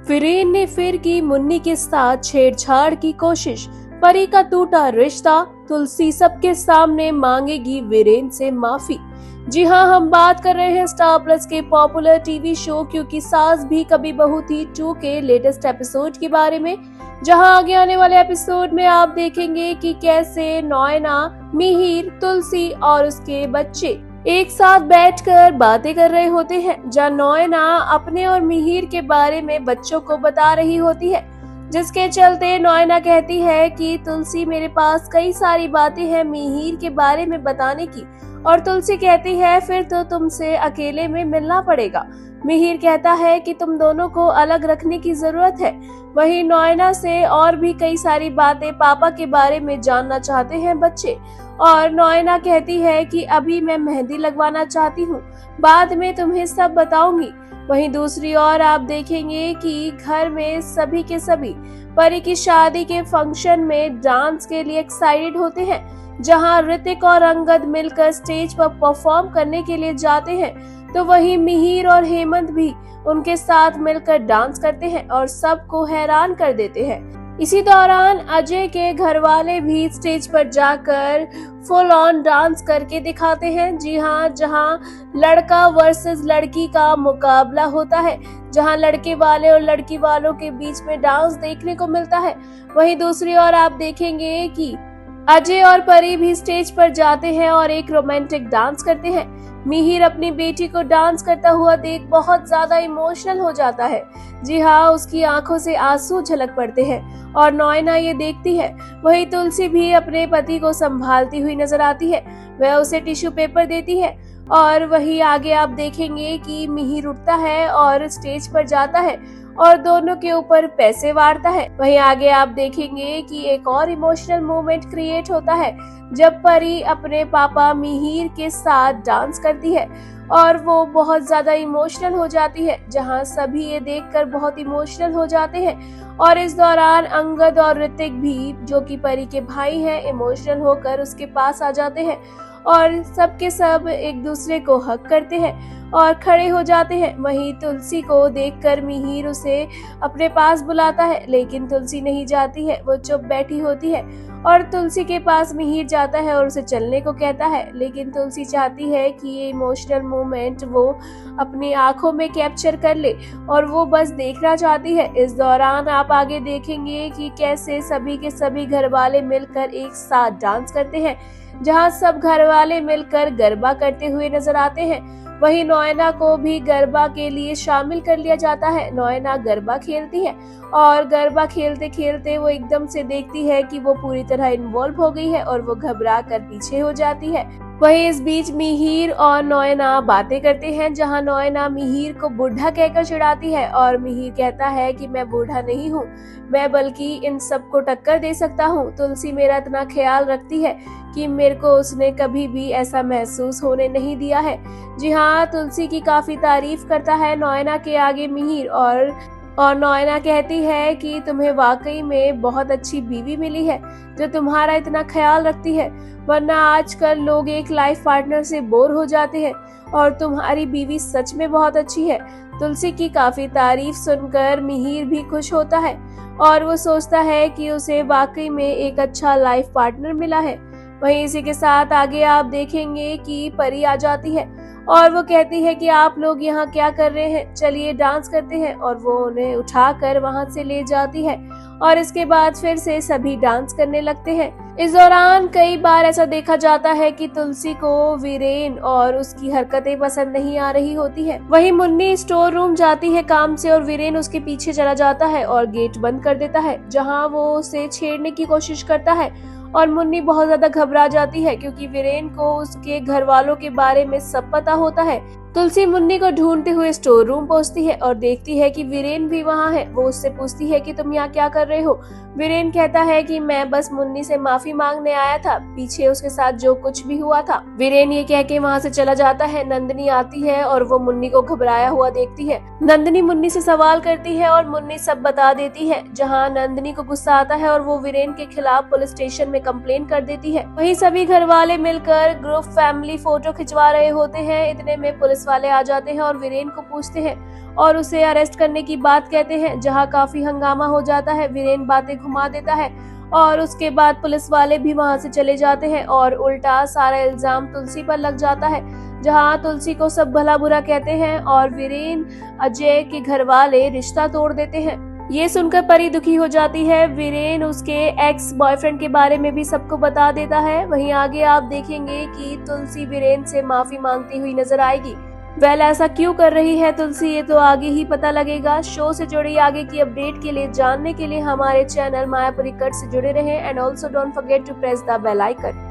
वीरेन ने फिर की मुन्नी के साथ छेड़छाड़ की कोशिश। परी का टूटा रिश्ता, तुलसी सबके सामने मांगेगी वीरेन से माफी। जी हाँ, हम बात कर रहे हैं स्टार प्लस के पॉपुलर टीवी शो क्योंकि सास भी कभी बहू थी 2 के लेटेस्ट एपिसोड के बारे में, जहां आगे आने वाले एपिसोड में आप देखेंगे कि कैसे नॉयना, मिहिर, तुलसी और उसके बच्चे एक साथ बैठकर बातें कर रहे होते हैं, जहां नॉयना अपने और मिहिर के बारे में बच्चों को बता रही होती है, जिसके चलते नॉयना कहती है कि तुलसी मेरे पास कई सारी बातें हैं मिहिर के बारे में बताने की, और तुलसी कहती है फिर तो तुमसे अकेले में मिलना पड़ेगा। मिहिर कहता है कि तुम दोनों को अलग रखने की जरूरत है। वहीं नॉयना से और भी कई सारी बातें पापा के बारे में जानना चाहते हैं बच्चे, और नॉयना कहती है कि अभी मैं मेहंदी लगवाना चाहती हूँ, बाद में तुम्हें सब बताऊंगी। वहीं दूसरी ओर आप देखेंगे कि घर में सभी के सभी परी की शादी के फंक्शन में डांस के लिए एक्साइटेड होते हैं, जहां ऋतिक और अंगद मिलकर स्टेज पर परफॉर्म करने के लिए जाते हैं, तो वहीं मिहिर और हेमंत भी उनके साथ मिलकर डांस करते हैं और सबको हैरान कर देते हैं। इसी दौरान अजय के घर वाले भी स्टेज पर जाकर फुल ऑन डांस करके दिखाते हैं। जी हाँ, जहां लड़का वर्सेस लड़की का मुकाबला होता है, जहां लड़के वाले और लड़की वालों के बीच में डांस देखने को मिलता है। वहीं दूसरी ओर आप देखेंगे कि अजय और परी भी स्टेज पर जाते हैं और एक रोमांटिक डांस करते हैं। मिहिर अपनी बेटी को डांस करता हुआ देख बहुत ज्यादा इमोशनल हो जाता है। जी हाँ, उसकी आंखों से आंसू झलक पड़ते हैं और नॉयना ये देखती है। वहीं तुलसी भी अपने पति को संभालती हुई नजर आती है। वह उसे टिश्यू पेपर देती है और वहीं आगे आप देखेंगे कि मिहिर उठता है और स्टेज पर जाता है और दोनों के ऊपर पैसे वारता है। वहीं आगे आप देखेंगे कि एक और इमोशनल मोमेंट क्रिएट होता है जब परी अपने पापा मिहिर के साथ डांस करती है और वो बहुत ज्यादा इमोशनल हो जाती है, जहां सभी ये देखकर बहुत इमोशनल हो जाते हैं। और इस दौरान अंगद और ऋतिक भी, जो कि परी के भाई हैं, इमोशनल होकर उसके पास आ जाते हैं और सबके सब एक दूसरे को हग करते हैं और खड़े हो जाते हैं। वहीं तुलसी को देखकर मिहिर उसे अपने पास बुलाता है, लेकिन तुलसी नहीं जाती है, वो चुप बैठी होती है। और तुलसी के पास मिहिर जाता है और उसे चलने को कहता है, लेकिन तुलसी चाहती है कि ये इमोशनल मोमेंट वो अपनी आंखों में कैप्चर कर ले और वो बस देखना चाहती है। इस दौरान आप आगे देखेंगे कि कैसे सभी के सभी घर वाले मिलकर एक साथ डांस करते हैं, जहां सब घर वाले मिलकर गरबा करते हुए नजर आते हैं। वहीं नॉयना को भी गरबा के लिए शामिल कर लिया जाता है। नॉयना गरबा खेलती है और गरबा खेलते खेलते वो एकदम से देखती है कि वो पूरी तरह इन्वॉल्व हो गई है और वो घबरा कर पीछे हो जाती है। वहीं इस बीच मिहिर और नॉयना बातें करते हैं, जहां नॉयना मिहिर को बूढ़ा कहकर चिढ़ाती है और मिहिर कहता है कि मैं बूढ़ा नहीं हूँ, मैं बल्कि इन सबको टक्कर दे सकता हूँ। तुलसी मेरा इतना ख्याल रखती है कि मेरे को उसने कभी भी ऐसा महसूस होने नहीं दिया है। जी हाँ, तुलसी की काफी तारीफ करता है नॉयना के आगे मिहिर, और नॉयना कहती है कि तुम्हें वाकई में बहुत अच्छी बीवी मिली है जो तुम्हारा इतना ख्याल रखती है, वरना आजकल लोग एक लाइफ पार्टनर से बोर हो जाते हैं और तुम्हारी बीवी सच में बहुत अच्छी है। तुलसी की काफी तारीफ सुनकर मिहिर भी खुश होता है और वो सोचता है कि उसे वाकई में एक अच्छा लाइफ पार्टनर मिला है। वहीं इसी के साथ आगे आप देखेंगे कि परी आ जाती है और वो कहती है कि आप लोग यहाँ क्या कर रहे हैं, चलिए डांस करते हैं, और वो उन्हें उठाकर वहां से ले जाती है और इसके बाद फिर से सभी डांस करने लगते हैं। इस दौरान कई बार ऐसा देखा जाता है कि तुलसी को वीरेन और उसकी हरकतें पसंद नहीं आ रही होती है। वहीं मुन्नी स्टोर रूम जाती है काम से और वीरेन उसके पीछे चला जाता है और गेट बंद कर देता है, जहां वो उसे छेड़ने की कोशिश करता है और मुन्नी बहुत ज्यादा घबरा जाती है क्योंकि वीरेन को उसके घर वालों के बारे में सब पता होता है। तुलसी मुन्नी को ढूंढते हुए स्टोर रूम पहुंचती है और देखती है कि वीरेन भी वहां है। वो उससे पूछती है कि तुम यहाँ क्या कर रहे हो। वीरेन कहता है कि मैं बस मुन्नी से माफी मांगने आया था, पीछे उसके साथ जो कुछ भी हुआ था। वीरेन ये कह के वहाँ से चला जाता है। नंदिनी आती है और वो मुन्नी को घबराया हुआ देखती है। नंदिनी मुन्नी से सवाल करती है और मुन्नी सब बता देती है, जहाँ नंदिनी को गुस्सा आता है और वो वीरेन के खिलाफ पुलिस स्टेशन में कंप्लेन कर देती है। वहीं सभी घर वाले मिलकर ग्रुप फैमिली फोटो खिंचवा रहे होते हैं। इतने में पुलिस पुलिस वाले आ जाते हैं और वीरेन को पूछते हैं और उसे अरेस्ट करने की बात कहते हैं, जहां काफी हंगामा हो जाता है। वीरेन बातें घुमा देता है और उसके बाद पुलिस वाले भी वहां से चले जाते हैं और उल्टा सारा इल्जाम तुलसी पर लग जाता है, जहां तुलसी को सब भला बुरा कहते हैं और वीरेन अजय के घर वाले रिश्ता तोड़ देते हैं। ये सुनकर परी दुखी हो जाती है। वीरेन उसके एक्स बॉयफ्रेंड के बारे में भी सबको बता देता है। वहीं आगे आप देखेंगे कि तुलसी वीरेन से माफी मांगती हुई नजर आएगी। वेल, ऐसा क्यों कर रही है तुलसी, ये तो आगे ही पता लगेगा। शो से जुड़ी आगे की अपडेट के लिए जानने के लिए हमारे चैनल मायापुरी कट से जुड़े रहें and also don't forget to press the bell icon.